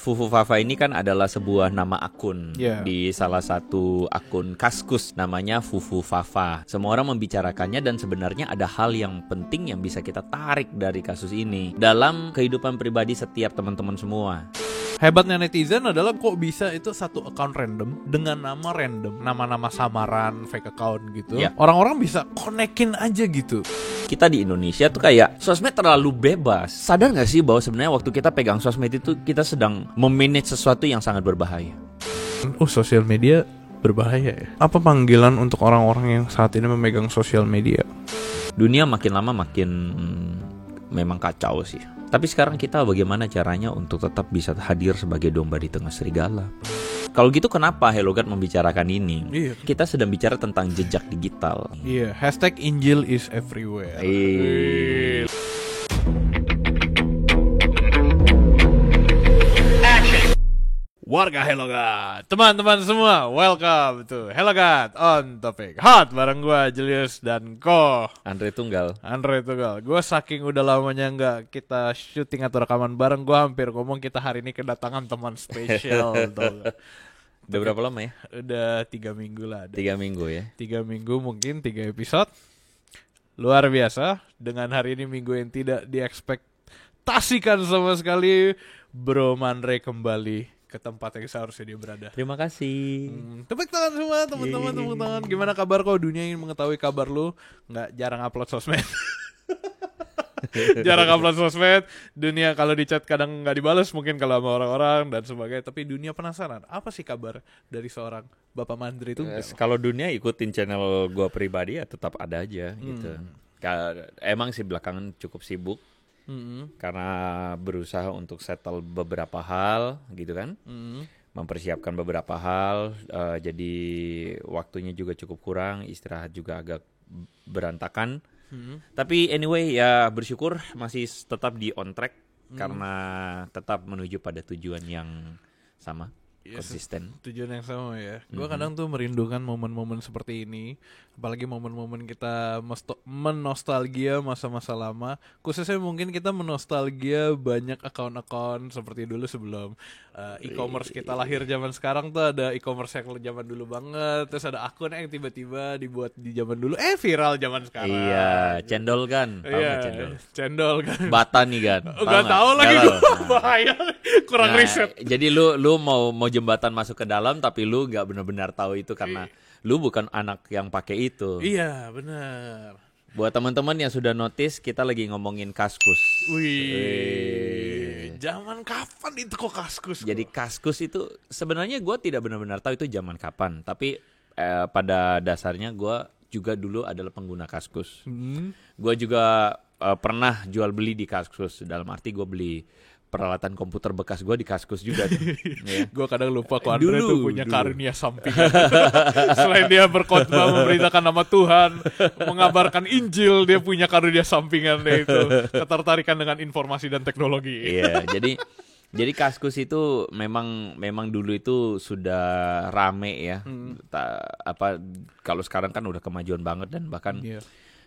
Fufu Fafa ini kan adalah sebuah nama akun di salah satu akun Kaskus namanya Fufu Fafa. Semua orang membicarakannya dan sebenarnya ada hal yang penting yang bisa kita tarik dari kasus ini dalam kehidupan pribadi setiap teman-teman semua. Hebatnya netizen adalah kok bisa itu satu account random dengan nama random, nama-nama samaran, fake account gitu. Orang-orang bisa konekin aja gitu. Kita di Indonesia tuh kayak sosmed terlalu bebas. Sadar gak sih bahwa sebenarnya waktu kita pegang sosmed itu kita sedang memanage sesuatu yang sangat berbahaya. Sosial media berbahaya ya. Apa panggilan untuk orang-orang yang saat ini memegang sosial media? Dunia makin lama makin memang kacau sih. Tapi sekarang kita bagaimana caranya untuk tetap bisa hadir sebagai domba di tengah serigala? Kalau gitu kenapa HelloGuard membicarakan ini? Kita sedang bicara tentang jejak digital. Hashtag Injil is everywhere. Warga HelloGuard, teman-teman semua, welcome to HelloGuard on Topic Hot bareng gue Julius dan Ko Andre Tunggal. Gue saking udah lamanya nggak kita syuting atau rekaman bareng, gue hampir ngomong kita hari ini kedatangan teman spesial. Udah berapa lama ya? Udah 3 minggu lah. 3 minggu ya? 3 minggu mungkin 3 episode. Luar biasa. Dengan hari ini minggu yang tidak diekspektasikan sama sekali, Bro Mandre kembali ke tempat yang seharusnya dia berada. Terima kasih. Tepuk tangan semua teman-teman, tepuk tangan. Gimana kabar kau? Dunia ingin mengetahui kabar lu. Nggak jarang upload sosmed. Jarang upload sosmed. Dunia kalau di chat kadang nggak dibalas mungkin kalau sama orang-orang dan sebagainya. Tapi dunia penasaran. Apa sih kabar dari seorang Bapak Mandri itu? Kalau dunia ikutin channel gua pribadi ya tetap ada aja gitu. Emang sih belakangan cukup sibuk. Karena berusaha untuk settle beberapa hal gitu kan, mempersiapkan beberapa hal, jadi waktunya juga cukup kurang, istirahat juga agak berantakan. Tapi anyway ya bersyukur masih tetap di on track karena tetap menuju pada tujuan yang sama. Konsisten. Tujuan yang sama ya. Gue kadang tuh merindukan momen-momen seperti ini. Apalagi momen-momen kita menostalgia masa-masa lama. Khususnya mungkin kita menostalgia banyak akun-akun seperti dulu sebelum e-commerce kita lahir zaman sekarang tuh ada e-commerce yang zaman dulu banget. Terus ada akun yang tiba-tiba dibuat di zaman dulu viral zaman sekarang. Iya, cendol kan. Cendol kan. Bata nih kan. Gak tahu lagi gue. Bahaya. Kurang riset. Jadi lu mau jembatan masuk ke dalam tapi lu nggak benar-benar tahu itu karena lu bukan anak yang pakai itu. Iya benar. Buat teman-teman yang sudah notice kita lagi ngomongin Kaskus. Zaman kapan itu kok Kaskus? Jadi Kaskus itu sebenarnya gue tidak benar-benar tahu itu zaman kapan. Tapi pada dasarnya gue juga dulu adalah pengguna Kaskus. Gue juga pernah jual beli di Kaskus. Dalam arti gue beli peralatan komputer bekas gue di Kaskus juga. Gue kadang lupa kok Andre tuh punya karunia sampingan. Selain dia berkhotbah memberitakan nama Tuhan, mengabarkan Injil, dia punya karunia sampingan itu ketertarikan dengan informasi dan teknologi. Iya, jadi Kaskus itu memang dulu itu sudah rame ya. Kalau sekarang kan udah kemajuan banget dan bahkan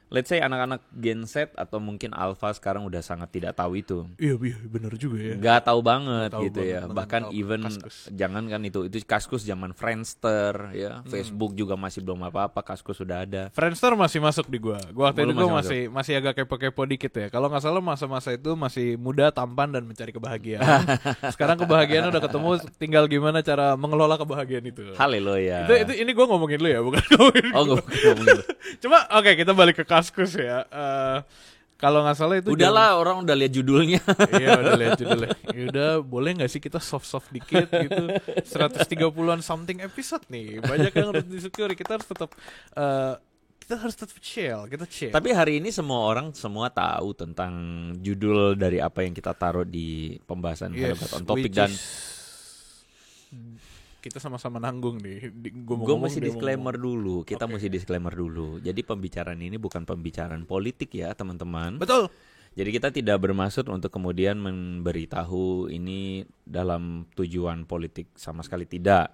let's say anak-anak Gen Z atau mungkin Alpha sekarang udah sangat tidak tahu itu. Iya benar juga ya. Gak tahu banget gitu ya. Bahkan tahu even Kaskus. jangan kan itu Kaskus zaman Friendster ya. Facebook juga masih belum apa-apa, Kaskus sudah ada. Friendster masih masuk di gua. Gua waktu itu masih agak kepo-kepo dikit ya. Kalau nggak salah masa-masa itu masih muda, tampan dan mencari kebahagiaan. Sekarang kebahagiaan udah ketemu, tinggal gimana cara mengelola kebahagiaan itu. Haleluya. Itu ini gua ngomongin lu ya, bukan ngomongin. Ngomongin lu. Cuma oke, kita balik ke Kaskus ya. Kalau nggak salah itu udahlah orang udah lihat judulnya. Iya udah lihat judulnya. Yaudah boleh nggak sih kita soft dikit gitu. 130-an something episode nih. Banyak yang harus disyukuri. Kita harus tetap chill. Tapi hari ini semua tahu tentang judul dari apa yang kita taruh di pembahasan HelloGuard on Topic dan kita sama-sama nanggung nih. Gue mesti disclaimer dulu. Kita mesti disclaimer dulu. Jadi pembicaraan ini bukan pembicaraan politik ya teman-teman. Betul. Jadi kita tidak bermaksud untuk kemudian memberitahu ini dalam tujuan politik sama sekali tidak.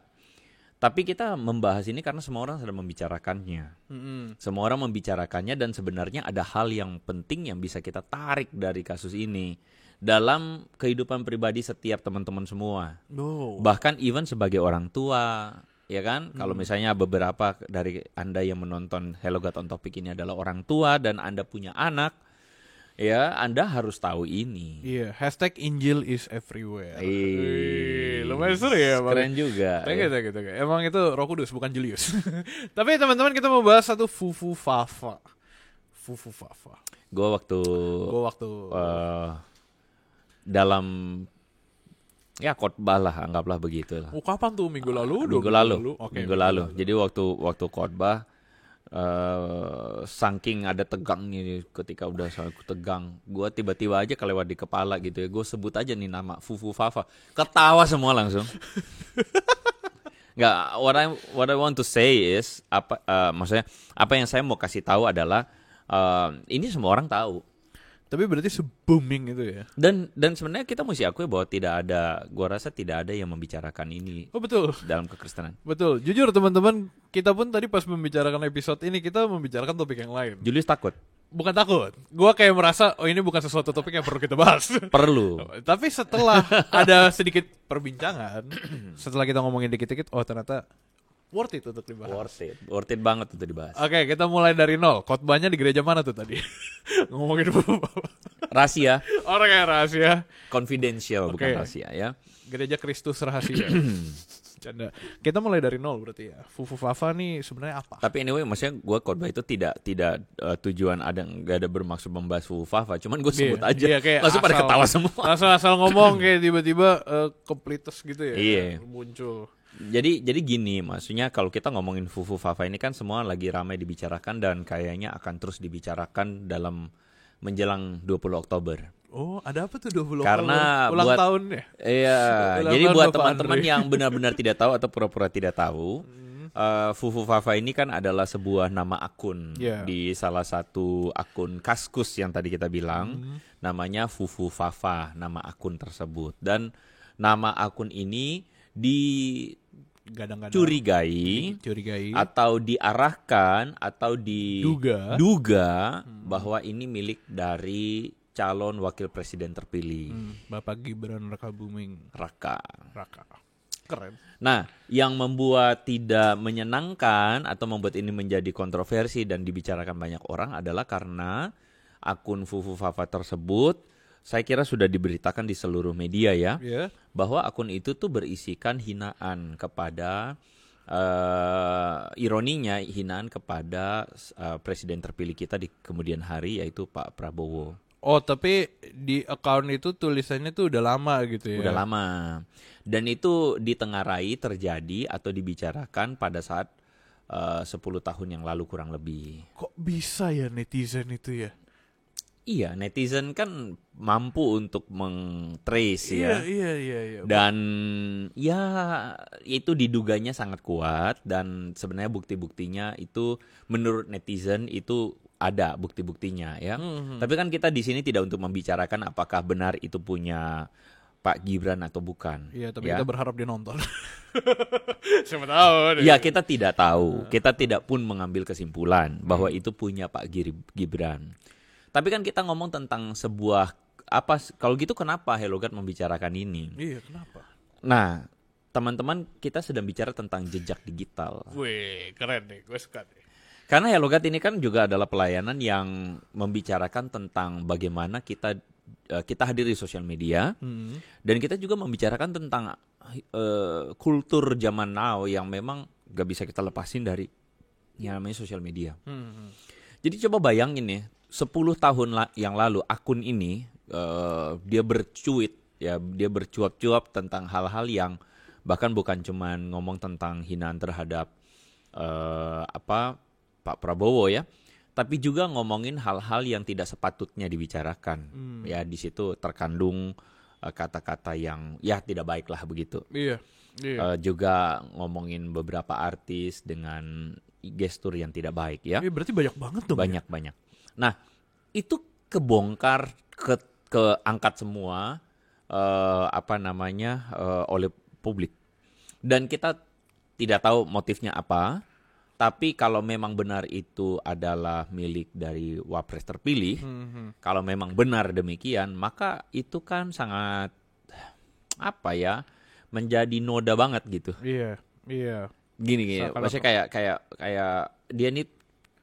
Tapi kita membahas ini karena semua orang sedang membicarakannya. Semua orang membicarakannya dan sebenarnya ada hal yang penting yang bisa kita tarik dari kasus ini dalam kehidupan pribadi setiap teman-teman semua. Oh. Bahkan even sebagai orang tua, ya kan? Kalau misalnya beberapa dari Anda yang menonton Hello God on Topic ini adalah orang tua dan Anda punya anak, ya Anda harus tahu ini. Iya, #Injil is everywhere. Lumayan seru ya, Bang. Keren juga. Thank you. Emang itu Roh Kudus, bukan Julius. Tapi teman-teman, kita mau bahas satu Fufu Fafa. Gue waktu dalam ya khotbah lah, anggaplah begitu lah. kapan tuh? Minggu lalu? Minggu lalu. Okay, Minggu lalu. Jadi waktu khotbah, saking ada tegangnya ketika udah aku tegang, gue tiba-tiba aja kelewat di kepala gitu ya, gue sebut aja nih nama Fufu Fafa, ketawa semua langsung. Nggak, what I want to say is maksudnya apa yang saya mau kasih tahu adalah ini semua orang tahu. Tapi berarti se-booming itu ya. Dan sebenarnya kita mesti akui bahwa gua rasa tidak ada yang membicarakan ini. Oh betul. Dalam kekristenan. Betul. Jujur teman-teman, kita pun tadi pas membicarakan episode ini, kita membicarakan topik yang lain. Julius takut. Bukan takut. Gua kayak merasa, ini bukan sesuatu topik yang perlu kita bahas. Perlu. Tapi setelah ada sedikit perbincangan, setelah kita ngomongin dikit-dikit, ternyata worth it untuk dibahas. Worth it banget untuk dibahas. Oke, kita mulai dari nol. Khotbahnya di gereja mana tuh tadi? Ngomongin rahasia. Orang kayak rahasia. Confidential, bukan rahasia ya. Gereja Kristus rahasia. Canda. Kita mulai dari nol berarti ya. Fufu Fafa nih sebenarnya apa? Tapi anyway, maksudnya gue khotbah itu tidak tujuan nggak ada bermaksud membahas Fufu Fafa. Cuman gue sebut aja. Langsung pada ketawa semua. Langsung asal ngomong kayak tiba-tiba kompletus gitu ya. Iya. Muncul. Jadi gini, maksudnya kalau kita ngomongin Fufu Fafa ini kan semua lagi ramai dibicarakan dan kayaknya akan terus dibicarakan dalam menjelang 20 Oktober. Oh, ada apa tuh 20 Oktober? Karena ulang tahun ya? Iya, jadi buat teman-teman yang benar-benar tidak tahu atau pura-pura tidak tahu, Fufu Fafa ini kan adalah sebuah nama akun di salah satu akun Kaskus yang tadi kita bilang, namanya Fufu Fafa, nama akun tersebut. Dan nama akun ini dicurigai atau diarahkan atau diduga bahwa ini milik dari calon wakil presiden terpilih, Bapak Gibran Rakabuming Raka. Keren. Nah, yang membuat tidak menyenangkan atau membuat ini menjadi kontroversi dan dibicarakan banyak orang adalah karena akun Fufu Fafa tersebut saya kira sudah diberitakan di seluruh media ya, bahwa akun itu tuh berisikan hinaan kepada, ironinya hinaan kepada presiden terpilih kita di kemudian hari, yaitu Pak Prabowo. Oh, tapi di akun itu tulisannya tuh udah lama gitu ya? Udah lama. Dan itu ditengarai terjadi atau dibicarakan pada saat 10 tahun yang lalu kurang lebih. Kok bisa ya netizen itu ya? Iya, netizen kan mampu untuk meng-trace ya. Iya. Dan ya itu diduganya sangat kuat dan sebenarnya bukti-buktinya itu menurut netizen itu ada bukti-buktinya ya. Tapi kan kita di sini tidak untuk membicarakan apakah benar itu punya Pak Gibran atau bukan. Iya, tapi kita berharap dia nonton. Siapa tahu. Ya, kita tidak tahu. Kita tidak pun mengambil kesimpulan bahwa itu punya Pak Gibran. Tapi kan kita ngomong tentang sebuah kalau gitu kenapa Hello God membicarakan ini? Iya, kenapa? Nah, teman-teman, kita sedang bicara tentang jejak digital. Wih, keren nih, gue suka nih. Karena Hello God ini kan juga adalah pelayanan yang membicarakan tentang bagaimana kita hadir di sosial media, dan kita juga membicarakan tentang kultur zaman now yang memang gak bisa kita lepasin dari yang namanya sosial media. Jadi coba bayangin ya, 10 tahun yang lalu akun ini dia bercuap-cuap tentang hal-hal yang bahkan bukan cuman ngomong tentang hinaan terhadap Pak Prabowo ya, tapi juga ngomongin hal-hal yang tidak sepatutnya dibicarakan. Ya di situ terkandung kata-kata yang ya tidak baik lah begitu. Iya. Juga ngomongin beberapa artis dengan gestur yang tidak baik ya. Berarti banyak banget dong. Banyak. Nah, itu kebongkar, keangkat semua oleh publik. Dan kita tidak tahu motifnya apa. Tapi kalau memang benar itu adalah milik dari wapres terpilih, kalau memang benar demikian, maka itu kan sangat menjadi noda banget gitu. Iya. Gini, maksudnya kayak dia ini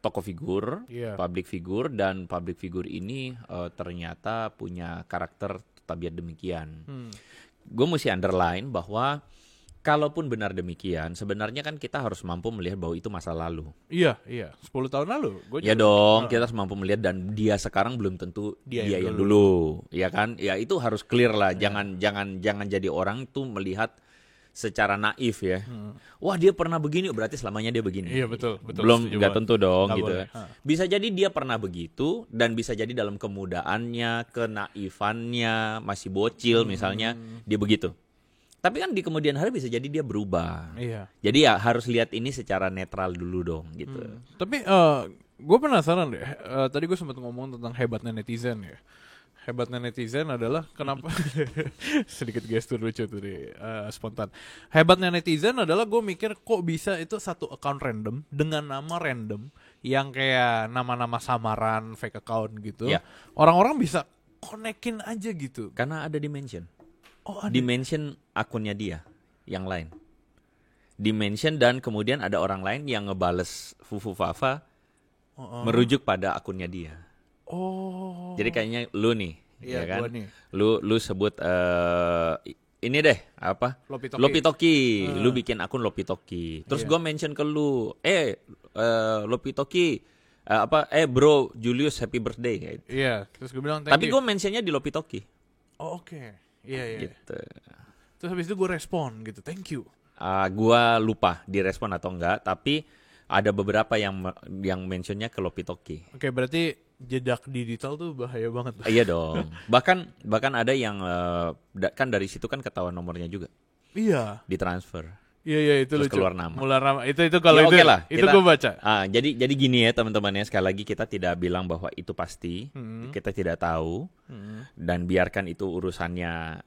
tokoh figur, Iya. public figure, dan public figure ini ternyata punya karakter tabiat demikian. Gue mesti underline bahwa kalaupun benar demikian, sebenarnya kan kita harus mampu melihat bahwa itu masa lalu. Iya. 10 tahun lalu. Ya dong, kita harus mampu melihat, dan dia sekarang belum tentu dia yang dulu. Ya kan? Ya itu harus clear lah. Jangan jadi orang itu melihat secara naif ya. Wah, dia pernah begini, berarti selamanya dia begini. Iya, betul. Belum, nggak tentu dong Nggak gitu. boleh. Bisa jadi dia pernah begitu, dan bisa jadi dalam kemudaannya, kenaifannya, masih bocil misalnya, dia begitu. Tapi kan di kemudian hari bisa jadi dia berubah. Iya. Jadi ya harus lihat ini secara netral dulu dong gitu. Tapi gue penasaran deh. Tadi gue sempat ngomong tentang hebatnya netizen ya. Hebatnya netizen adalah kenapa sedikit gestur lucu tuh spontan. Hebatnya netizen adalah gue mikir kok bisa itu satu account random dengan nama random yang kayak nama-nama samaran, fake account gitu. Ya. Orang-orang bisa konekin aja gitu. Karena ada dimension. Oh, ada. Dimension akunnya dia yang lain. Dimension, dan kemudian ada orang lain yang ngebales Fufu Fafa merujuk pada akunnya dia. Oh. Jadi kayaknya lu nih, Iya, ya kan? gua nih. Lu sebut ini deh apa? Lopitoki. Lu bikin akun Lopitoki. Terus gue mention ke lu, Lopitoki, bro Julius happy birthday gitu. Iya, terus gue bilang thank Tapi you. gue mentionnya di Lopitoki. Oh, oke. Iya. Gitu. Terus habis itu gue respon gitu, thank you. Gua lupa direspon atau enggak, tapi ada beberapa yang mentionnya ke Lopitoki. Oke, berarti jejak digital tuh bahaya banget. Iya dong. Bahkan ada yang kan dari situ kan ketahuan nomornya juga. Iya. Ditransfer. Iya itu Terus lucu. keluar nama. Itu kalau Ya, itu oke lah, itu kita- gue baca. Jadi gini ya teman-teman ya, sekali lagi kita tidak bilang bahwa itu pasti. Kita tidak tahu, dan biarkan itu urusannya.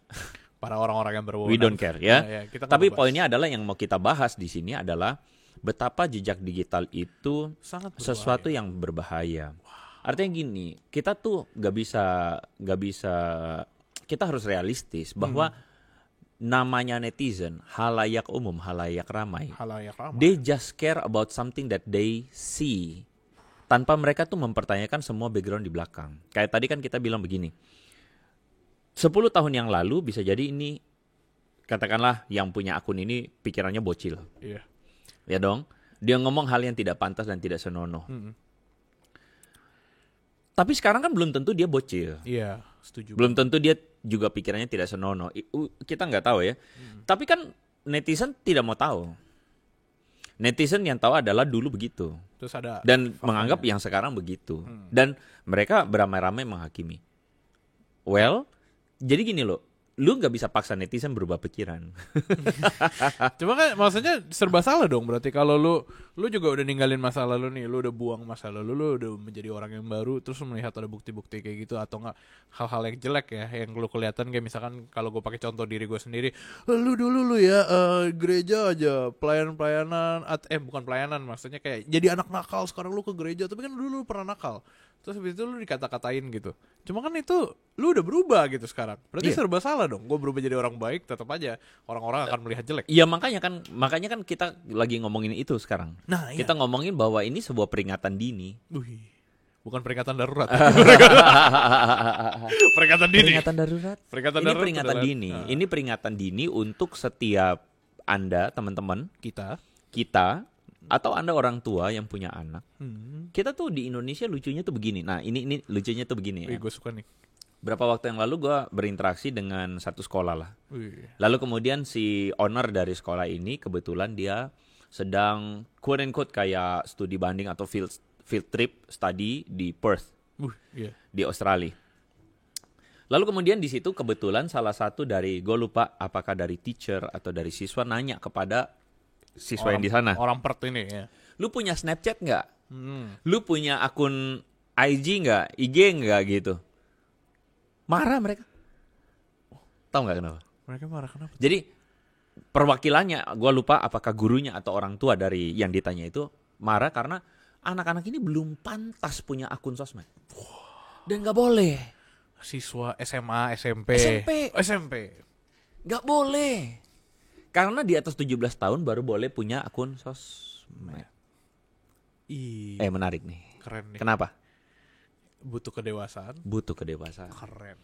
Para orang-orang yang berwenang. We don't care ya. Kita nggak Tapi mau bahas. poinnya adalah yang mau kita bahas di sini adalah betapa jejak digital itu Sangat berbahaya. sesuatu yang berbahaya. Artinya gini, kita tuh gak bisa, kita harus realistis bahwa namanya netizen, halayak umum, halayak ramai. Halayak ramai. They just care about something that they see. Tanpa mereka tuh mempertanyakan semua background di belakang. Kayak tadi kan kita bilang begini. 10 tahun yang lalu bisa jadi ini, katakanlah yang punya akun ini pikirannya bocil. Iya. Ya dong. Dia ngomong hal yang tidak pantas dan tidak senonoh. Tapi sekarang kan belum tentu dia bocil. Iya, setuju. Belum tentu dia juga pikirannya tidak senonoh. Kita nggak tahu ya. Tapi kan netizen tidak mau tahu. Netizen yang tahu adalah dulu begitu. Terus ada Dan faktanya. menganggap yang sekarang begitu. Dan mereka beramai-ramai menghakimi. Well, jadi gini loh. Lu nggak bisa paksa netizen berubah pikiran. Cuma kan maksudnya serba salah dong berarti kalau lu juga udah ninggalin masa lalu nih, lu udah buang masa lalu, lu udah menjadi orang yang baru, terus lu melihat ada bukti-bukti kayak gitu atau enggak hal-hal yang jelek ya yang lu kelihatan kayak misalkan kalau gue pakai contoh diri gue sendiri, lu dulu ya gereja aja pelayanan bukan pelayanan, maksudnya kayak jadi anak nakal, sekarang lu ke gereja tapi kan dulu lu pernah nakal. Terus habis itu lu dikata-katain gitu. Cuma kan itu lu udah berubah gitu sekarang. Berarti Iya. serba salah dong. Gue berubah jadi orang baik, tetap aja orang-orang akan melihat jelek. Iya makanya kan kita lagi ngomongin itu sekarang. Nah, iya. Kita ngomongin bahwa ini sebuah peringatan dini. Wih, bukan peringatan darurat. Peringatan dini. Peringatan darurat. Peringatan Ini darurat peringatan adalah- dini. Ini peringatan dini untuk setiap Anda, teman-teman, Kita. atau Anda orang tua yang punya anak. Kita tuh di Indonesia lucunya tuh begini. Nah, ini lucunya tuh begini Wih, ya. gue suka nih. Berapa waktu yang lalu gue berinteraksi dengan satu sekolah lah. Wih. Lalu kemudian si owner dari sekolah ini kebetulan dia sedang quote unquote kayak studi banding atau field trip study di Perth Iya. di Australia. Lalu kemudian di situ kebetulan salah satu dari, gue lupa apakah dari teacher atau dari siswa, nanya kepada siswa yang di sana. Orang Perth ini ya. Lu punya Snapchat nggak? Lu punya akun IG nggak? IG nggak gitu? Marah mereka. Tahu nggak kenapa? Mereka marah kenapa? Jadi perwakilannya, gue lupa apakah gurunya atau orang tua dari yang ditanya itu marah karena anak-anak ini belum pantas punya akun sosmed. Dan nggak boleh. Siswa SMA, SMP. Nggak boleh. Karena di atas 17 tahun baru boleh punya akun sosmed. Menarik nih. Keren nih. Kenapa? Butuh kedewasaan. Keren.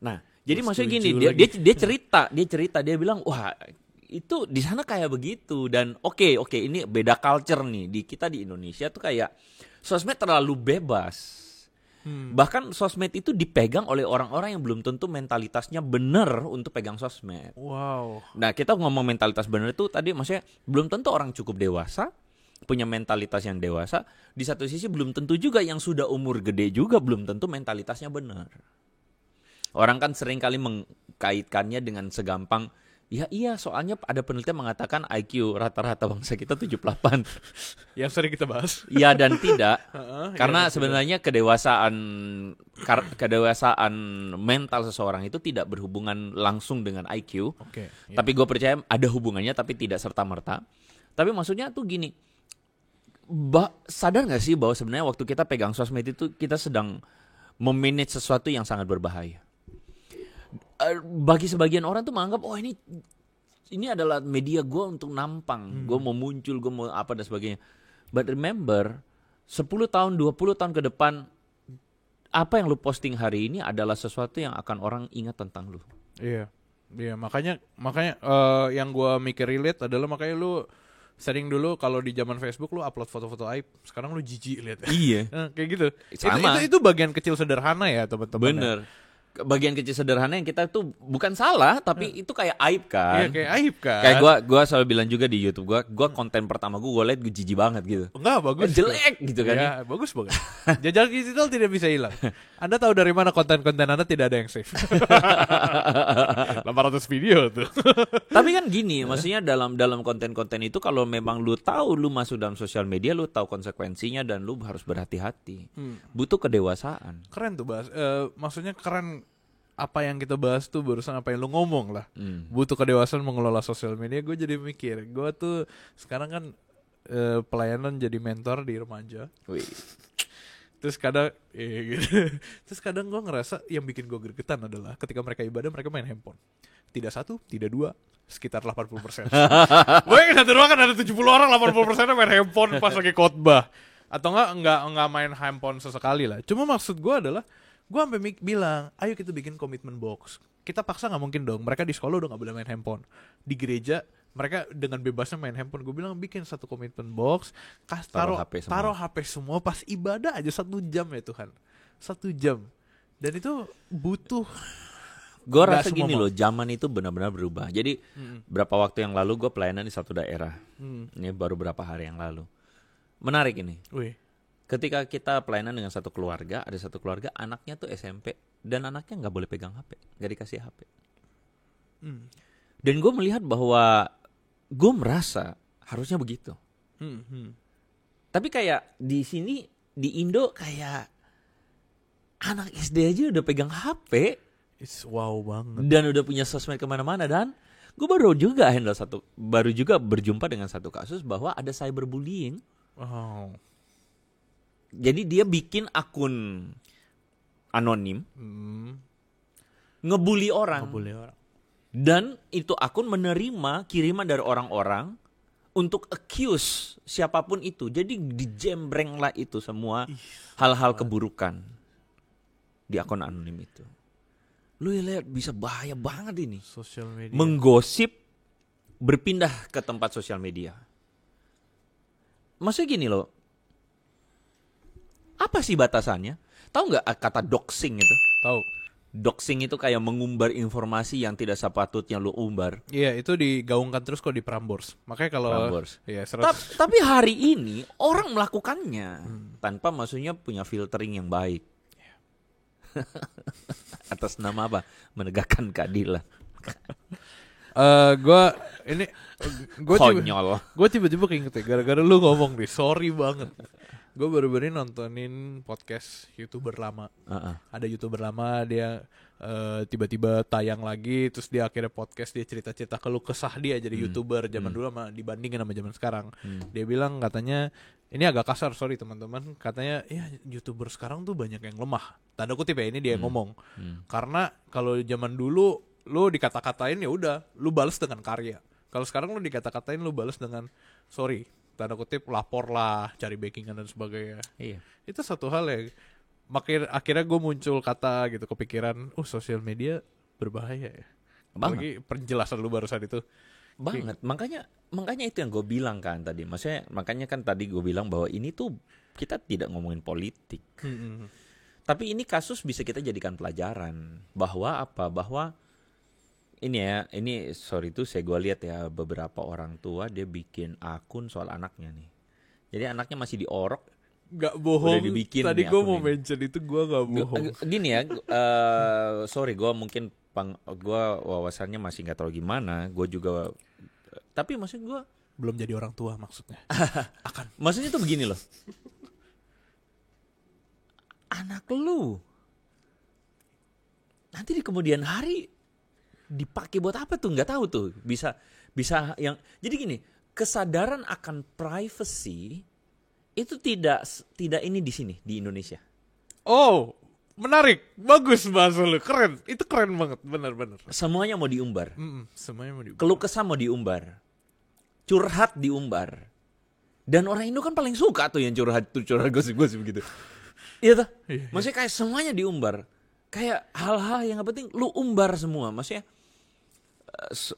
Nah, jadi maksudnya gini, dia cerita, dia bilang, wah itu di sana kayak begitu dan oke, ini beda culture nih di kita di Indonesia tuh kayak sosmed terlalu bebas. Bahkan sosmed itu dipegang oleh orang-orang yang belum tentu mentalitasnya benar untuk pegang sosmed. Wow. Nah, kita ngomong mentalitas benar itu tadi maksudnya belum tentu orang cukup dewasa, punya mentalitas yang dewasa. Di satu sisi belum tentu juga yang sudah umur gede juga belum tentu mentalitasnya benar. Orang kan sering kali mengkaitkannya dengan segampang, ya iya soalnya ada penelitian mengatakan IQ rata-rata bangsa kita 78. Yang sering kita bahas. Iya dan tidak. Karena sebenarnya kedewasaan mental seseorang itu tidak berhubungan langsung dengan IQ. Tapi gue percaya ada hubungannya tapi tidak serta-merta. Tapi maksudnya tuh gini, sadar gak sih bahwa sebenarnya waktu kita pegang sosmed itu kita sedang memanage sesuatu yang sangat berbahaya. Bagi sebagian orang tuh menganggap ini adalah media gue untuk nampang, gue mau muncul, gue mau apa dan sebagainya. But remember, 10 tahun, 20 tahun ke depan, apa yang lu posting hari ini adalah sesuatu yang akan orang ingat tentang lu. Iya, makanya yang gue mikir relate adalah makanya lu sering dulu kalau di zaman Facebook lu upload foto-foto aib, sekarang lu jijik lihat. Iya. Kayak gitu. Sama. Itu bagian kecil sederhana ya teman-teman. Bener. Bagian kecil sederhana yang kita tuh bukan salah tapi itu kayak aib kan. Iya kayak aib kan. Kayak gue selalu bilang juga di YouTube gue konten pertama gue liat gue jijik banget gitu. Enggak bagus. Jelek gitu kan. Ya bagus banget. Jejak digital tidak bisa hilang. Anda tahu dari mana konten-konten Anda tidak ada yang save. 800 video tuh. Tapi kan gini, maksudnya dalam konten-konten itu kalau memang lu tahu lu masuk dalam sosial media, lu tahu konsekuensinya dan lu harus berhati-hati. Butuh kedewasaan. Keren tuh bahas. Maksudnya keren. Apa yang kita bahas tuh barusan apa yang lu ngomong lah. Butuh kedewasaan mengelola sosial media. Gue jadi mikir, gue tuh sekarang kan pelayanan jadi mentor di remaja. Wih. Terus kadang gitu. Terus kadang gue ngerasa yang bikin gue gregetan adalah ketika mereka ibadah mereka main handphone. Tidak satu, tidak dua, sekitar 80%. Gue ingat satu ruangan ada 70 orang, 80% main handphone pas lagi khotbah. Atau enggak main handphone sesekali lah. Cuma maksud gue adalah gue sampai bilang, ayo kita bikin komitmen box. Kita paksa nggak mungkin dong. Mereka di sekolah udah nggak boleh main handphone. Di gereja mereka dengan bebasnya main handphone. Gue bilang bikin satu komitmen box. Taruh HP semua. Pas ibadah aja 1 jam ya Tuhan. 1 jam. Dan itu butuh. Gue rasa gini loh, zaman itu benar-benar berubah. Jadi berapa waktu yang lalu gue pelayanan di satu daerah. Ini baru berapa hari yang lalu. Menarik ini. Wih. Ketika kita pelayanan dengan satu keluarga, ada satu keluarga anaknya tuh SMP dan anaknya nggak boleh pegang HP, nggak dikasih HP. Dan gue melihat bahwa gue merasa harusnya begitu. Tapi kayak di sini di Indo kayak anak SD aja udah pegang HP, wow banget. Dan udah punya sosmed kemana-mana dan gue baru juga berjumpa dengan satu kasus bahwa ada cyberbullying. Wow. Jadi dia bikin akun anonim, ngebully orang. Dan itu akun menerima kiriman dari orang-orang untuk accuse siapapun itu. Jadi dijembreng lah itu semua hal-hal keburukan di akun anonim itu. Lu lihat bisa bahaya banget ini. Sosial media. Menggosip berpindah ke tempat sosial media. Maksudnya gini loh. Apa sih batasannya? Tahu nggak kata doxing itu? Tahu. Doxing itu kayak mengumbar informasi yang tidak sepatutnya lu umbar. Iya, itu digaungkan terus kok di Prambors. Makanya kalau Prambors. Iya, tapi hari ini orang melakukannya tanpa maksudnya punya filtering yang baik. Atas nama apa? Menegakkan keadilan. Gue konyol. Gue tiba-tiba keinget ya, gara-gara lu ngomong nih, sorry banget. Gue baru-baru nontonin podcast YouTuber lama. Ada YouTuber lama, dia tiba-tiba tayang lagi, terus dia akhirnya podcast, dia cerita-cerita keluh kesah dia jadi YouTuber zaman dulu sama dibandingin sama zaman sekarang. Dia bilang katanya, ini agak kasar, sorry teman-teman, katanya ya YouTuber sekarang tuh banyak yang lemah. Tanda kutip ya, ini dia ngomong. Karena kalau zaman dulu lu dikata-katain ya udah, lu balas dengan karya. Kalau sekarang lu dikata-katain, lu balas dengan sorry, tanda kutip lapor lah, cari backingan dan sebagainya. Iya. Itu satu hal ya. Akhirnya gue muncul kata gitu, kepikiran, sosial media berbahaya ya. Apalagi penjelasan lu barusan itu. Banget. Makanya itu yang gue bilang kan tadi. Maksudnya makanya kan tadi gue bilang bahwa ini tuh kita tidak ngomongin politik. Tapi ini kasus bisa kita jadikan pelajaran bahwa apa? Bahwa ini sorry itu gue lihat ya beberapa orang tua dia bikin akun soal anaknya nih. Jadi anaknya masih diorok. Gak bohong. Udah dibikin. Tadi gue mau mention itu, gue gak bohong. Gini ya, sorry gue mungkin gue wawasannya masih nggak terlalu gimana. Gue juga, tapi maksud gue belum jadi orang tua maksudnya. Akan. Maksudnya tuh begini loh. Anak lu nanti di kemudian hari dipakai buat apa tuh, nggak tahu tuh, bisa yang jadi gini, kesadaran akan privacy itu tidak ini di sini di Indonesia. Oh, menarik, bagus bahasa lu, keren, itu keren banget, benar-benar. Semuanya mau diumbar, semuanya mau diumbar. Keluh kesah mau diumbar, curhat diumbar, dan orang Indo kan paling suka tuh yang curhat gosip-gosip gitu. Iya tuh, maksudnya kayak semuanya diumbar. Kayak hal-hal yang gak penting lu umbar semua. Maksudnya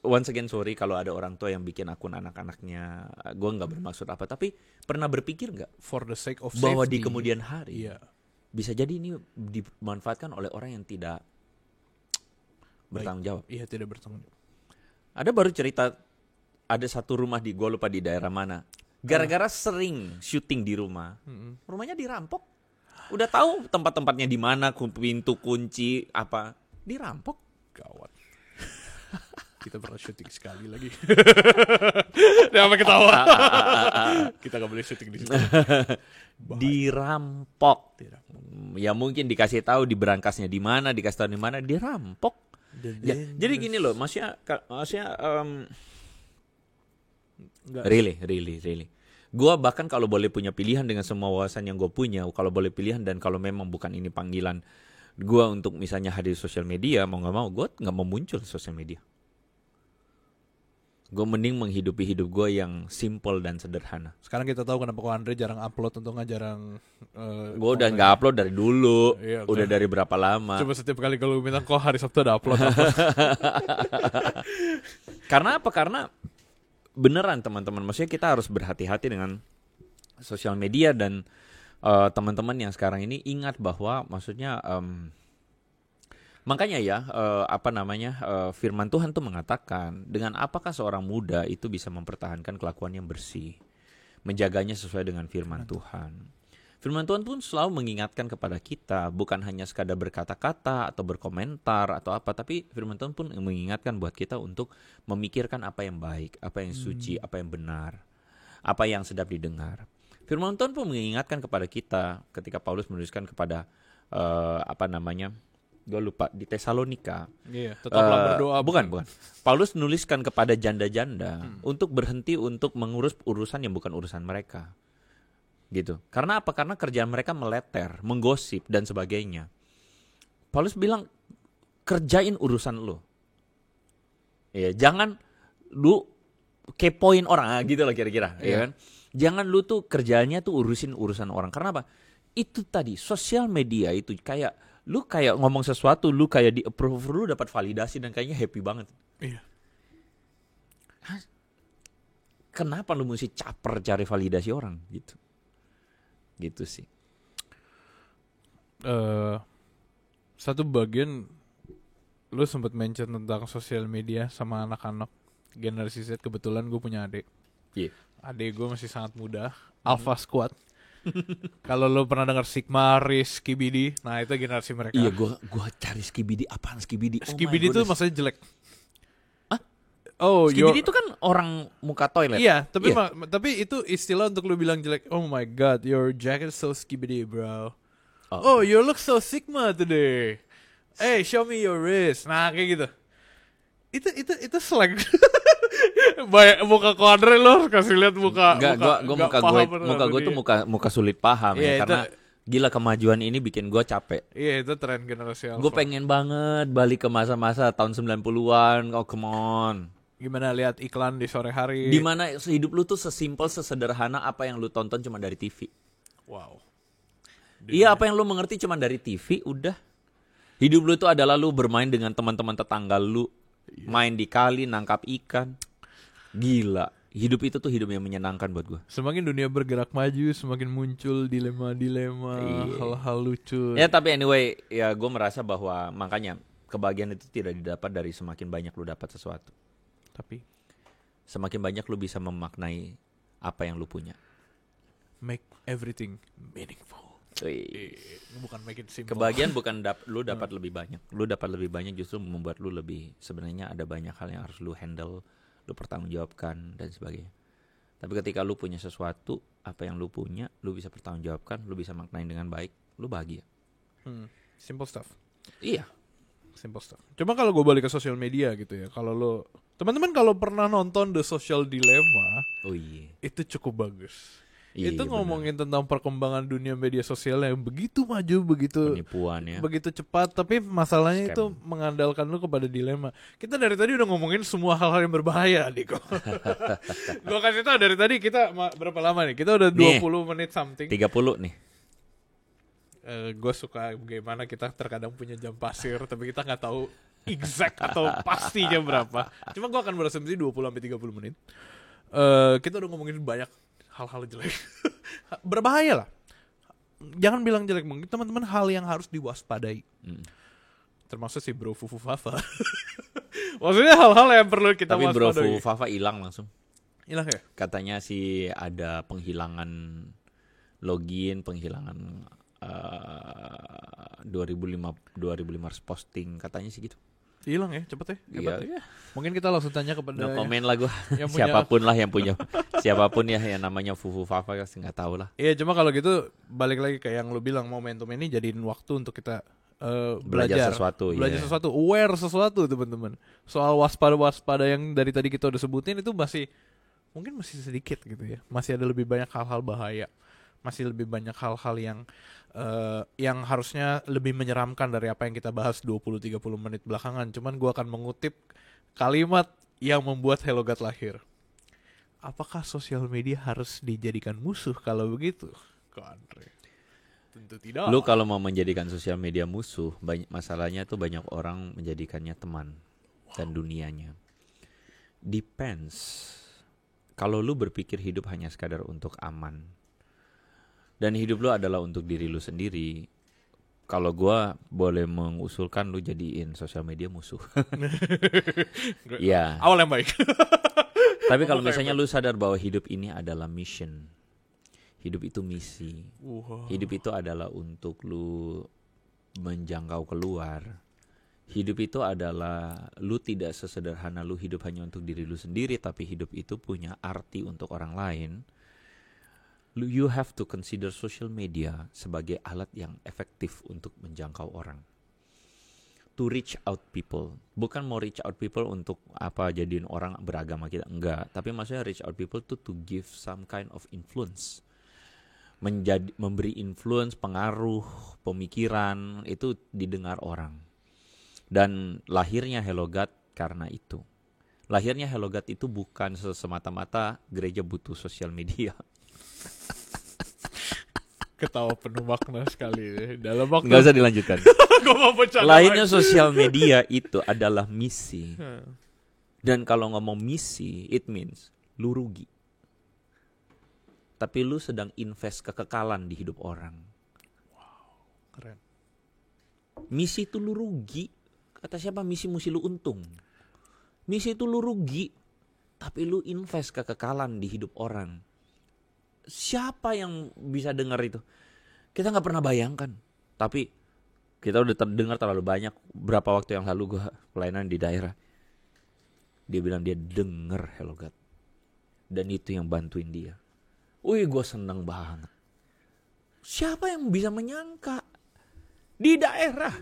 once again sorry kalau ada orang tua yang bikin akun anak-anaknya. Gue gak bermaksud apa, tapi pernah berpikir gak for the sake of bahwa safety, di kemudian hari bisa jadi ini dimanfaatkan oleh orang yang tidak bertanggung jawab. Iya, tidak bertanggung jawab. Ada baru cerita, ada satu rumah gue lupa di daerah mana, gara-gara sering syuting di rumah, rumahnya dirampok. Udah tahu tempat-tempatnya di mana, pintu kunci apa, dirampok. Gawat. Kita pernah syuting sekali lagi. Dia apa ketawa? Kita gak boleh syuting di situ. Dirampok. Ya mungkin dikasih tahu di berangkasnya di mana, dikasih tahu di mana, dirampok. Ya, jadi gini loh, maksudnya really. Gue bahkan kalau boleh punya pilihan dengan semua wawasan yang gue punya, kalau boleh pilihan dan kalau memang bukan ini panggilan gue untuk misalnya hadir di sosial media, mau gak mau gue gak mau muncul di sosial media. Gue mending menghidupi hidup gue yang simple dan sederhana. Sekarang kita tahu kenapa kok Andre jarang upload, untuk nggak jarang. Gue udah nggak upload dari dulu, udah dari berapa lama. Coba setiap kali kalau minta kok hari Sabtu ada upload. Karena apa? Karena beneran teman-teman, maksudnya kita harus berhati-hati dengan sosial media dan teman-teman yang sekarang ini ingat bahwa maksudnya makanya ya firman Tuhan tuh mengatakan dengan apakah seorang muda itu bisa mempertahankan kelakuan yang bersih, menjaganya sesuai dengan firman Tuhan. Firman Tuhan pun selalu mengingatkan kepada kita, bukan hanya sekadar berkata-kata atau berkomentar atau apa, tapi firman Tuhan pun mengingatkan buat kita untuk memikirkan apa yang baik, apa yang suci, apa yang benar, apa yang sedap didengar. Firman Tuhan pun mengingatkan kepada kita ketika Paulus menuliskan kepada gue lupa, di Tesalonika. Iya, tetaplah berdoa. Bukan. Paulus menuliskan kepada janda-janda untuk berhenti untuk mengurus urusan yang bukan urusan mereka. Gitu. Karena apa? Karena kerjaan mereka meleter, menggosip dan sebagainya. Paulus bilang kerjain urusan lu. Ya, jangan lu kepoin orang, gitu lah kira-kira, ya kan? Jangan lu tuh kerjanya tuh urusin urusan orang. Karena apa? Itu tadi sosial media itu kayak lu kayak ngomong sesuatu, lu kayak di approve, lu dapat validasi dan kayaknya happy banget. Iya. Kenapa lu mesti caper cari validasi orang gitu? Gitu sih. Satu bagian lu sempat mention tentang sosial media sama anak-anak generasi Z. Kebetulan gue punya adik. Adik gue masih sangat muda, Alpha Squad. Kalau lu pernah dengar Sigma, Riz, Skibidi, nah itu generasi mereka. Iya, gue cari Skibidi, apaan Skibidi? Skibidi itu maksudnya jelek. Oh, skibidi itu kan orang muka toilet. Iya, tapi itu istilah untuk lu bilang jelek. Oh my god, your jacket so skibidi, bro. Oh, you look so Sigma today. Hey, show me your wrist. Nah, kayak gitu. Itu slang. Banyak muka kuadre lo kasih lihat muka. Muka gue tuh muka sulit paham ya, karena gila kemajuan ini bikin gue capek. Iya, itu tren generasi alpha. Gue pengen banget balik ke masa-masa tahun 90-an. Oh, come on. Gimana lihat iklan di sore hari? Dimana hidup lu tuh sesimpel, sesederhana apa yang lu tonton cuma dari TV. Wow. Iya, apa yang lu mengerti cuma dari TV, udah. Hidup lu tuh adalah lu bermain dengan teman-teman tetangga lu, main di kali, nangkap ikan. Gila. Hidup itu tuh hidup yang menyenangkan buat gue. Semakin dunia bergerak maju, semakin muncul dilema-dilema, hal-hal lucu. Ya tapi anyway, ya gue merasa bahwa makanya kebahagiaan itu tidak didapat dari semakin banyak lu dapat sesuatu. Tapi semakin banyak lu bisa memaknai apa yang lu punya. Make everything meaningful. Bukan make it simple. Kebahagiaan bukan lu dapat lebih banyak. Lu dapat lebih banyak justru membuat lu lebih, sebenarnya ada banyak hal yang harus lu handle, lu pertanggungjawabkan dan sebagainya. Tapi ketika lu punya sesuatu, apa yang lu punya, lu bisa pertanggungjawabkan, lu bisa maknain dengan baik, lu bahagia. Simple stuff. Iya. Simple stuff. Cuma kalau gue balik ke sosial media gitu ya, kalau lu teman-teman kalau pernah nonton The Social Dilemma, itu cukup bagus. Itu ngomongin tentang perkembangan dunia media sosial yang begitu maju, penipuan ya, begitu cepat, tapi masalahnya itu mengandalkan lu kepada dilema. Kita dari tadi udah ngomongin semua hal-hal yang berbahaya, Diko. Gua kasih tau dari tadi kita berapa lama nih? Kita udah 20 menit something. 30 nih. Gue suka bagaimana kita terkadang punya jam pasir, tapi kita nggak tahu exact atau pastinya berapa. Cuma gue akan berasumsi 20-30 menit. Kita udah ngomongin banyak hal-hal jelek. Berbahaya lah. Jangan bilang jelek, mungkin teman-teman hal yang harus diwaspadai. Termasuk si Bro Fufu Fafa. Maksudnya hal-hal yang perlu kita waspadai. Tapi Bro Fufu Fafa hilang langsung. Hilang ya? Katanya sih ada penghilangan login, penghilangan 2.500 posting, katanya sih gitu. Hilang ya, cepet ya. Iya. Mungkin kita langsung tanya kepada no komen lah gue. Siapapun lah yang punya, siapapun ya yang namanya Fufu Fafa pasti nggak tahu lah. Iya, cuma kalau gitu balik lagi ke yang lu bilang, momentum ini jadiin waktu untuk kita belajar sesuatu, aware sesuatu, teman-teman. Soal waspada yang dari tadi kita udah sebutin itu mungkin masih sedikit gitu ya. Masih ada lebih banyak hal-hal bahaya. Masih lebih banyak hal-hal yang harusnya lebih menyeramkan dari apa yang kita bahas 20-30 menit belakangan. Cuman gue akan mengutip kalimat yang membuat Hello God lahir. Apakah sosial media harus dijadikan musuh kalau begitu? Andre, tentu tidak. Lu kalau mau menjadikan sosial media musuh, masalahnya tuh banyak orang menjadikannya teman dan dunianya. Depends. Kalau lu berpikir hidup hanya sekadar untuk aman, dan hidup lu adalah untuk diri lu sendiri, kalau gue boleh mengusulkan lu jadiin sosial media musuh. Iya. Awal yang baik. Tapi kalau misalnya lu sadar bahwa hidup ini adalah mission, hidup itu misi, hidup itu adalah untuk lu menjangkau keluar, hidup itu adalah lu tidak sesederhana lu hidup hanya untuk diri lu sendiri, tapi hidup itu punya arti untuk orang lain. You have to consider social media sebagai alat yang efektif untuk menjangkau orang. To reach out people. Bukan mau reach out people untuk apa jadiin orang beragama kita, enggak. Tapi maksudnya reach out people to give some kind of influence. Memberi influence, pengaruh, pemikiran, itu didengar orang. Dan lahirnya Hello God karena itu. Lahirnya Hello God itu bukan semata-mata gereja butuh sosial media. Ketawa penuh makna sekali dalam waktu. Nggak usah dilanjutkan. Lahirnya sosial media itu adalah misi. Dan kalau ngomong misi, it means lu rugi. Tapi lu sedang invest kekekalan di hidup orang. Wow, keren. Misi itu lu rugi. Kata siapa? Misi mesti lu untung. Misi itu lu rugi, tapi lu invest kekekalan di hidup orang. Siapa yang bisa dengar itu? Kita nggak pernah bayangkan. Tapi kita udah terdengar terlalu banyak. Berapa waktu yang lalu gue pelayanan di daerah. Dia bilang dia denger Hello God. Dan itu yang bantuin dia. Wih, gue seneng banget. Siapa yang bisa menyangka di daerah?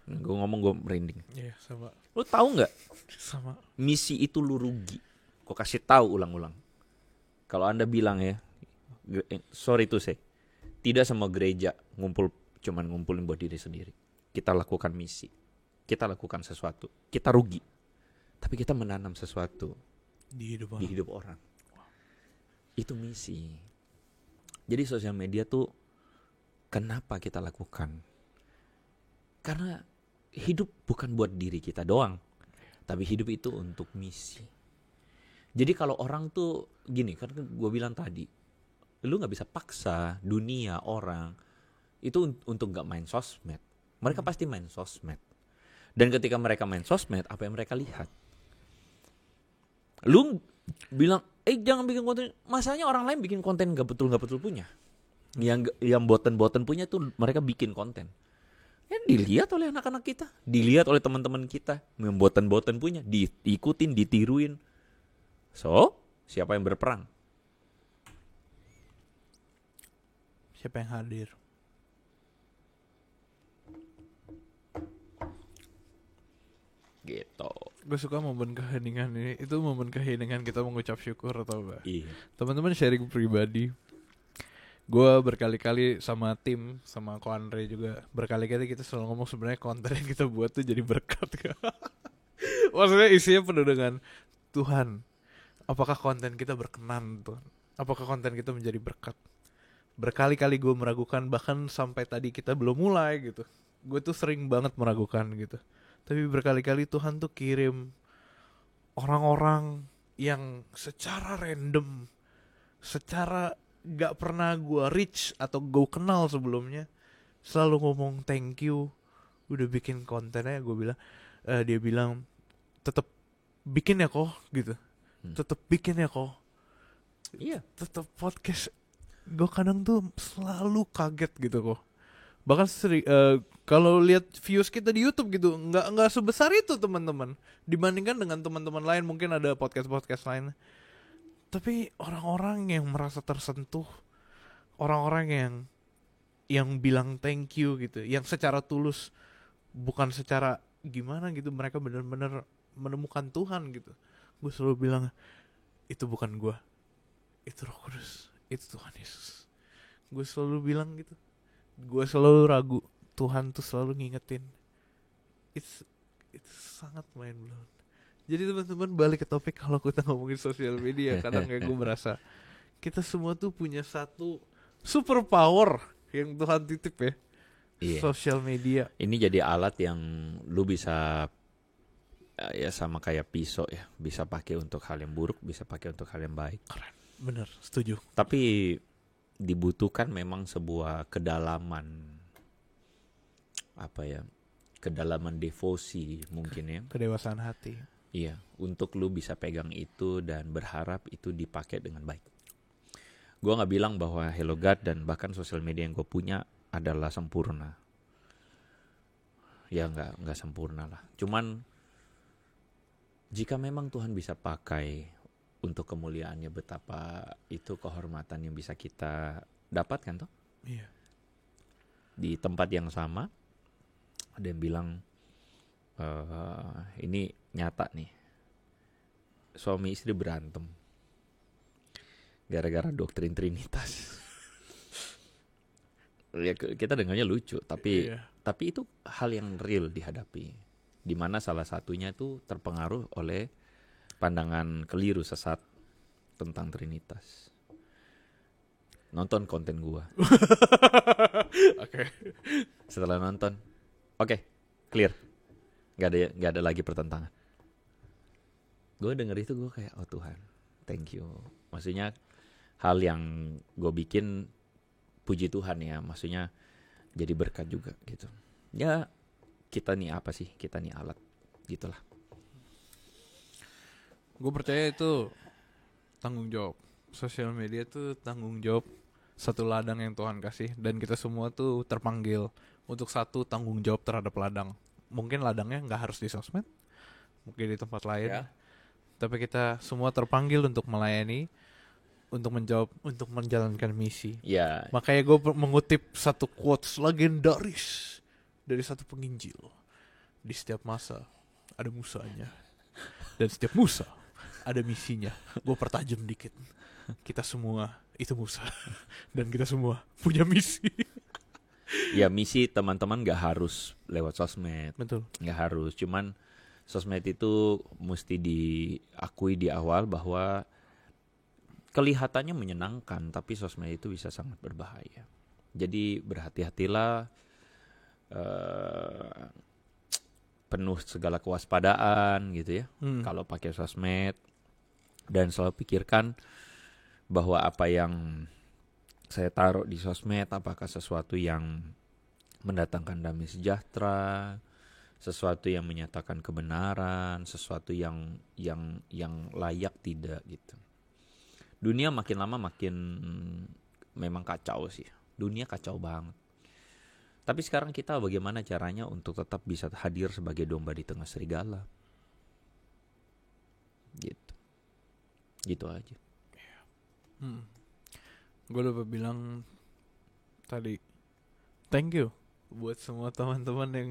Gue ngomong gue merinding. Iya, sama. Lu tahu nggak? Sama. Misi itu lu rugi. Gue kasih tahu ulang-ulang. Kalau Anda bilang ya, sorry to say, tidak semua gereja cuman ngumpulin buat diri sendiri. Kita lakukan misi. Kita lakukan sesuatu. Kita rugi. Tapi kita menanam sesuatu di hidup orang. Itu misi. Jadi sosial media tuh kenapa kita lakukan? Karena hidup bukan buat diri kita doang. Tapi hidup itu untuk misi. Jadi kalau orang tuh gini, kan gue bilang tadi, lu gak bisa paksa dunia orang itu untuk gak main sosmed. Mereka pasti main sosmed. Dan ketika mereka main sosmed, apa yang mereka lihat? Lu bilang, jangan bikin konten. Masalahnya orang lain bikin konten gak betul punya. Yang boten punya tuh mereka bikin konten. Ya dilihat oleh anak-anak kita, dilihat oleh teman-teman kita, yang boten punya, diikutin, ditiruin. So, siapa yang berperang? Siapa yang hadir? Gitu. Gue suka momen keheningan ini. Itu momen keheningan kita mengucap syukur, atau enggak? Iya. Teman-teman sharing pribadi. Gue berkali-kali sama tim, sama Ko Andre juga, berkali-kali kita selalu ngomong sebenarnya konten yang kita buat tuh jadi berkat. Maksudnya isinya penuh dengan Tuhan, apakah konten kita berkenan Tuhan? Apakah konten kita menjadi berkat? Berkali-kali gue meragukan, bahkan sampai tadi kita belum mulai gitu. Gue tuh sering banget meragukan gitu. Tapi berkali-kali Tuhan tuh kirim orang-orang yang secara random, secara gak pernah gue reach atau gue kenal sebelumnya, selalu ngomong thank you udah bikin kontennya. Gue bilang, dia bilang tetap bikin ya kok gitu, tetap bikin ya kok. Iya, tetap podcast. Gue kadang tuh selalu kaget gitu kok. Bahkan kalau lihat views kita di YouTube gitu, nggak sebesar itu teman-teman, dibandingkan dengan teman-teman lain. Mungkin ada podcast lain. Tapi orang-orang yang merasa tersentuh, orang-orang yang bilang thank you gitu, yang secara tulus, bukan secara gimana gitu, mereka benar-benar menemukan Tuhan gitu. Gue selalu bilang, itu bukan gue, itu Roh Kudus, itu Tuhan Yesus. Gue selalu bilang gitu. Gue selalu ragu, Tuhan tuh selalu ngingetin. Itu sangat mind blown. Jadi teman-teman, balik ke topik, kalau kita ngomongin sosial media, kadang kayak gue merasa kita semua tuh punya satu super power yang Tuhan titip ya. Iya. Sosial media. Ini jadi alat yang lu bisa ya sama kayak pisau ya, bisa pakai untuk hal yang buruk, bisa pakai untuk hal yang baik. Keren, bener, setuju. Tapi dibutuhkan memang sebuah kedalaman, apa ya, kedalaman devosi mungkin ya, kedewasaan hati. Iya, untuk lu bisa pegang itu dan berharap itu dipakai dengan baik. Gue gak bilang bahwa Hello God dan bahkan sosial media yang gue punya adalah sempurna. Ya gak sempurna lah. Cuman jika memang Tuhan bisa pakai untuk kemuliaannya, betapa itu kehormatan yang bisa kita dapatkan toh. Iya. Di tempat yang sama, ada yang bilang, ini nyata nih, suami istri berantem gara-gara doktrin Trinitas. Ya, kita dengarnya lucu, tapi itu hal yang real dihadapi, di mana salah satunya itu terpengaruh oleh pandangan keliru sesat tentang Trinitas. Nonton konten gua. Oke. Setelah nonton, oke, clear. Gak ada lagi pertentangan. Gue denger itu gue kayak, oh Tuhan, thank you. Maksudnya hal yang gue bikin, puji Tuhan ya, maksudnya jadi berkat juga gitu. Ya kita nih apa sih, kita nih alat gitulah. Gue percaya itu tanggung jawab. Sosial media tuh tanggung jawab, satu ladang yang Tuhan kasih, dan kita semua tuh terpanggil untuk satu tanggung jawab terhadap ladang. Mungkin ladangnya nggak harus di sosmed, mungkin di tempat lain. Ya. Tapi kita semua terpanggil untuk melayani, untuk menjalankan misi. Ya. Makanya gue mengutip satu quotes legendaris dari satu penginjil. Di setiap masa ada musanya, dan setiap musa ada misinya. Gue pertajam dikit. Kita semua itu musa, dan kita semua punya misi. Ya, misi teman-teman gak harus lewat sosmed. Betul. Gak harus, cuman sosmed itu mesti diakui di awal bahwa kelihatannya menyenangkan, tapi sosmed itu bisa sangat berbahaya. Jadi berhati-hatilah, penuh segala kewaspadaan gitu ya. Kalau pakai sosmed, dan selalu pikirkan bahwa apa yang saya taruh di sosmed apakah sesuatu yang mendatangkan damai sejahtera, sesuatu yang menyatakan kebenaran, sesuatu yang layak tidak gitu. Dunia makin lama makin memang kacau sih. Dunia kacau banget. Tapi sekarang kita bagaimana caranya untuk tetap bisa hadir sebagai domba di tengah serigala? Gitu. Gitu aja. Gue lupa bilang tadi, thank you buat semua teman-teman yang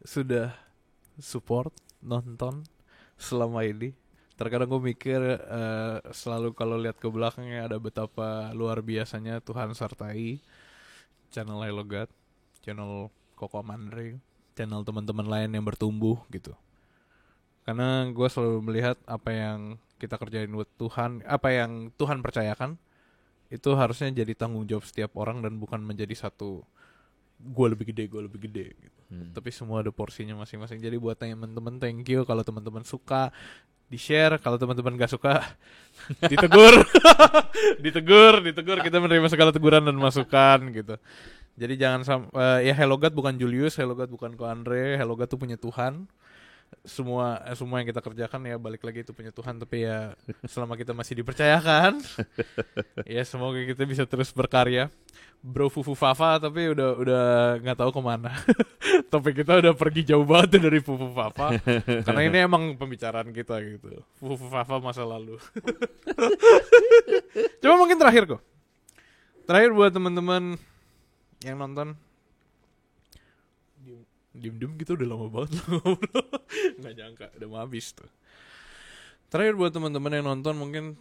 sudah support, nonton selama ini. Terkadang gue mikir selalu kalau lihat ke belakangnya ada betapa luar biasanya Tuhan sertai channel Hello God, channel Koko Mandre, channel teman-teman lain yang bertumbuh gitu. Karena gue selalu melihat apa yang kita kerjain buat Tuhan, apa yang Tuhan percayakan, itu harusnya jadi tanggung jawab setiap orang dan bukan menjadi satu gue lebih gede gitu. Tapi semua ada porsinya masing-masing. Jadi buat teman-teman thank you. Kalau teman-teman suka di-share, kalau teman-teman gak suka ditegur. ditegur, kita menerima segala teguran dan masukan gitu. Jadi jangan ya Hello God bukan Julius, Hello God bukan Ko Andre, Hello God tuh punya Tuhan. Semua yang kita kerjakan ya balik lagi itu punya Tuhan, tapi ya selama kita masih dipercayakan ya semoga kita bisa terus berkarya. Bro Fufu Fafa tapi udah nggak tahu kemana. Tapi kita udah pergi jauh banget dari Fufu Fafa karena ini emang pembicaraan kita gitu. Fufu Fafa masa lalu. Coba mungkin terakhir buat teman-teman yang nonton, diem gitu udah lama banget ngobrol. Nggak nyangka udah mau habis tuh. Terakhir buat teman-teman yang nonton mungkin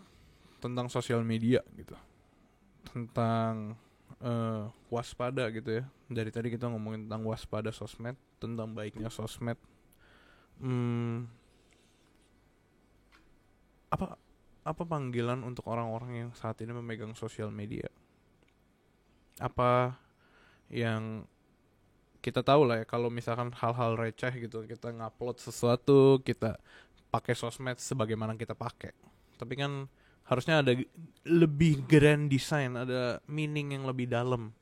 tentang sosial media gitu, tentang waspada gitu ya. Dari tadi kita ngomongin tentang waspada sosmed, tentang baiknya sosmed. Apa panggilan untuk orang-orang yang saat ini memegang sosial media? Apa yang kita tahu lah ya, kalau misalkan hal-hal receh gitu, kita ngupload sesuatu, kita pakai sosmed sebagaimana kita pakai. Tapi kan harusnya ada lebih grand design, ada meaning yang lebih dalam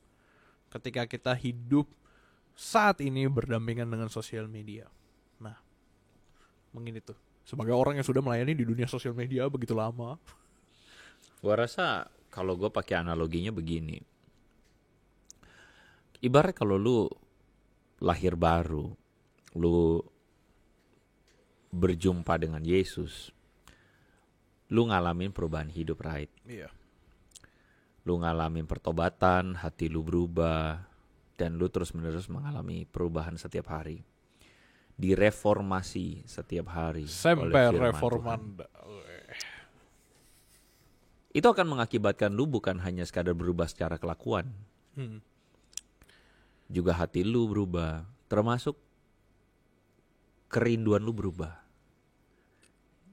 ketika kita hidup saat ini berdampingan dengan sosial media. Nah, mungkin itu sebagai orang yang sudah melayani di dunia sosial media begitu lama. Gua rasa kalau gue pakai analoginya begini. Ibarat kalau lu lahir baru, lu berjumpa dengan Yesus, lu ngalamin perubahan hidup, right? Iya. Lu ngalamin pertobatan, hati lu berubah, dan lu terus-menerus mengalami perubahan setiap hari. Direformasi setiap hari Sampai reformanda. Itu akan mengakibatkan lu bukan hanya sekadar berubah secara kelakuan. Juga hati lu berubah, termasuk kerinduan lu berubah.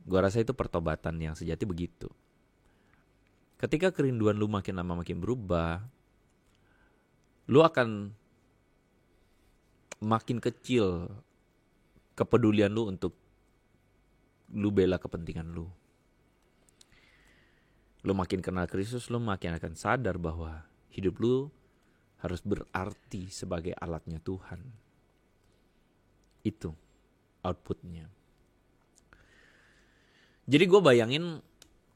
Gua rasa itu pertobatan yang sejati begitu. Ketika kerinduan lu makin lama makin berubah, lu akan makin kecil kepedulian lu untuk lu bela kepentingan lu. Lu makin kenal Kristus, lu makin akan sadar bahwa hidup lu harus berarti sebagai alatnya Tuhan. Itu outputnya. Jadi gue bayangin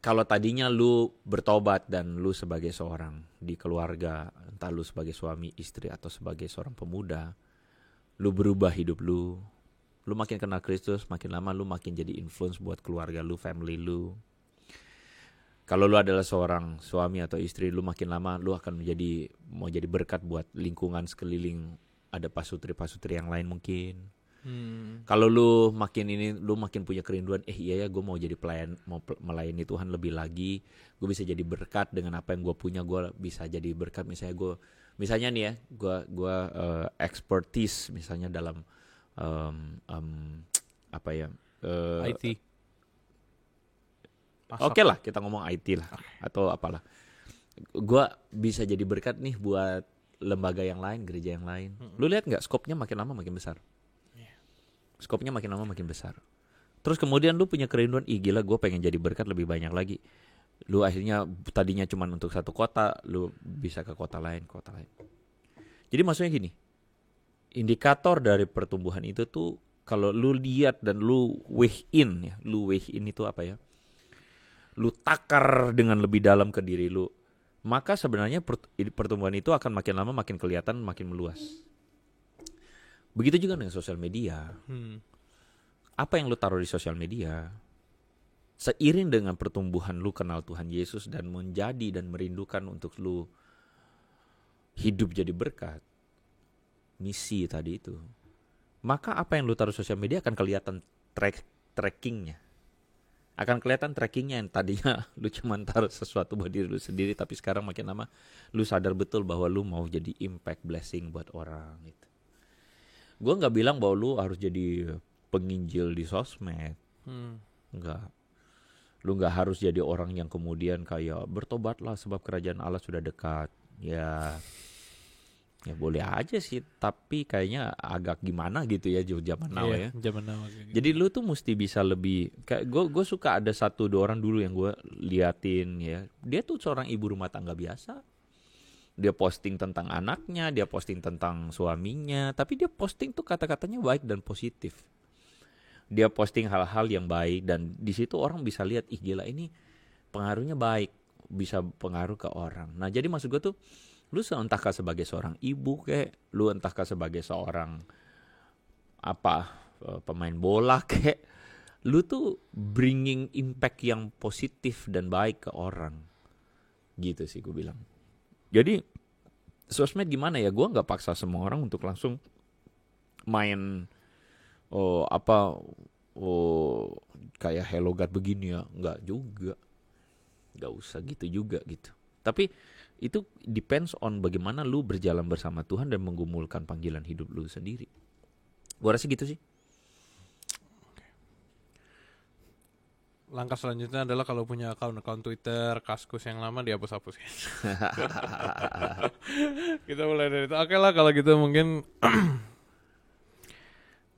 kalau tadinya lu bertobat dan lu sebagai seorang di keluarga, entah lu sebagai suami, istri, atau sebagai seorang pemuda, lu berubah hidup lu, Lu makin kenal Kristus, makin lama lu makin jadi influence buat keluarga lu, family lu. Kalau lu adalah seorang suami atau istri, lu makin lama lu akan mau jadi berkat buat lingkungan sekeliling. Ada pasutri-pasutri yang lain mungkin. Kalau lu makin punya kerinduan, iya ya gue mau jadi pelayan, mau melayani Tuhan lebih lagi. Gue bisa jadi berkat dengan apa yang gue punya, gue bisa jadi berkat. Misalnya nih ya, gue expertise misalnya dalam IT. Oke lah, kita ngomong IT lah atau apalah. Gue bisa jadi berkat nih buat lembaga yang lain, gereja yang lain. Lu lihat nggak, skopnya makin lama makin besar. Skopnya makin lama makin besar. Terus kemudian lu punya kerinduan, gila gue pengen jadi berkat lebih banyak lagi. Lu akhirnya tadinya cuma untuk satu kota, lu bisa ke kota lain. Jadi maksudnya gini, indikator dari pertumbuhan itu tuh kalau lu lihat dan lu weigh in itu apa ya? Lu takar dengan lebih dalam ke diri lu, maka sebenarnya pertumbuhan itu akan makin lama makin kelihatan, makin meluas. Begitu juga dengan sosial media. Apa yang lu taruh di sosial media, seiring dengan pertumbuhan lu kenal Tuhan Yesus dan menjadi dan merindukan untuk lu hidup jadi berkat, misi tadi itu, maka apa yang lu taruh sosial media akan kelihatan trackingnya. Akan kelihatan trackingnya yang tadinya lu cuma taruh sesuatu buat diri lu sendiri, tapi sekarang makin lama lu sadar betul bahwa lu mau jadi impact blessing buat orang gitu. Gue gak bilang bahwa lu harus jadi penginjil di sosmed. Enggak. Lu gak harus jadi orang yang kemudian kayak bertobatlah sebab kerajaan Allah sudah dekat. Ya boleh aja sih, tapi kayaknya agak gimana gitu ya zaman now ya. Zaman now. Jadi lu tuh mesti bisa lebih, kayak gue suka ada 1-2 orang dulu yang gue liatin ya. Dia tuh seorang ibu rumah tangga biasa. Dia posting tentang anaknya, dia posting tentang suaminya, tapi dia posting tuh kata-katanya baik dan positif. Dia posting hal-hal yang baik dan di situ orang bisa lihat, gila ini pengaruhnya baik, bisa pengaruh ke orang. Nah, jadi maksud gue tuh, lu entahkah sebagai seorang ibu kayak, lu entahkah sebagai seorang pemain bola kayak, lu tuh bringing impact yang positif dan baik ke orang. Gitu sih gue bilang. Jadi sosmed gimana ya, gue gak paksa semua orang untuk langsung main kayak Hello God begini ya, gak juga, gak usah gitu juga gitu. Tapi itu depends on bagaimana lu berjalan bersama Tuhan dan menggumulkan panggilan hidup lu sendiri. Gue rasa gitu sih. Langkah selanjutnya adalah kalau punya akun Twitter, Kaskus yang lama dihapus-hapusin. Kita mulai dari itu. Oke lah kalau gitu mungkin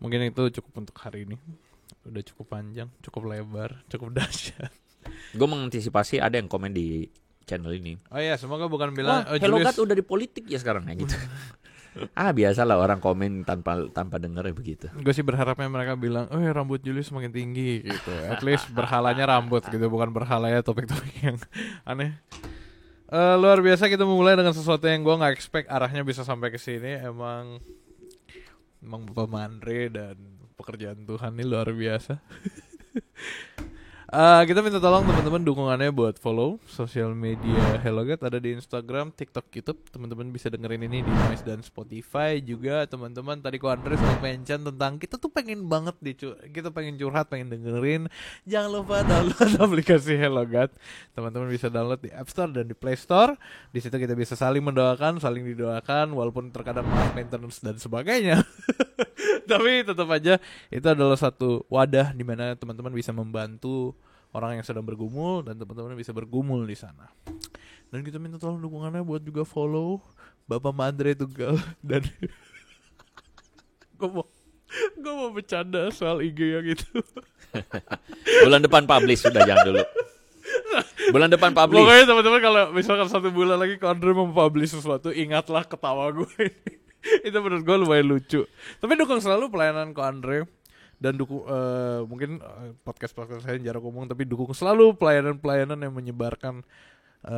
itu cukup untuk hari ini. Udah cukup panjang, cukup lebar, cukup dahsyat. Gue mengantisipasi ada yang komen di channel ini. Oh iya, semoga bukan bilang Hello God udah di politik ya sekarang ya gitu. Biasalah orang komen tanpa denger ya begitu. Gue sih berharapnya mereka bilang, rambut Julius semakin tinggi gitu. At least berhalanya rambut gitu, bukan berhalanya topik-topik yang aneh. Luar biasa, kita memulai dengan sesuatu yang gue nggak expect arahnya bisa sampai ke sini. Emang Bapak Mandre dan pekerjaan Tuhan ini luar biasa. Kita minta tolong teman-teman dukungannya buat follow sosial media Hello God, ada di Instagram, TikTok, YouTube. Teman-teman bisa dengerin ini di Noise dan Spotify juga. Teman-teman tadi ko Andre sudah mention tentang kita tuh pengen banget kita pengen curhat, pengen dengerin. Jangan lupa download aplikasi Hello God. Teman-teman bisa download di App Store dan di Play Store. Di situ kita bisa saling mendoakan, saling didoakan, walaupun terkadang maaf maintenance dan sebagainya. Tapi tetap aja itu adalah satu wadah di mana teman-teman bisa membantu orang yang sedang bergumul dan teman-teman bisa bergumul di sana. Dan kita minta tolong dukungannya buat juga follow Bapak Mandre Tunggal dan gue mau bercanda soal IG yang itu. Bulan depan publish, sudah jangan dulu. Bulan depan publish. Pokoknya teman-teman kalau misalkan 1 bulan lagi Andre mau publish sesuatu, ingatlah ketawa gue ini. Itu menurut gue lumayan lucu. Tapi dukung selalu pelayanan Ko Andre. Dan dukung mungkin podcast saya jarak umum, tapi dukung selalu pelayanan yang menyebarkan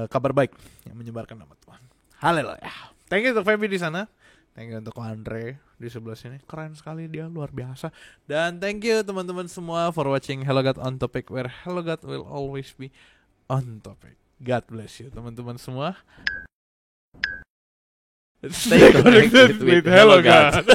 kabar baik, yang menyebarkan nama Tuhan. Haleluya. Thank you untuk Feby di sana. Thank you untuk Andre di sebelah sini. Keren sekali dia, luar biasa. Dan thank you teman-teman semua for watching Hello God on Topic, where Hello God will always be on topic. God bless you teman-teman semua. Stay connected with Hello God.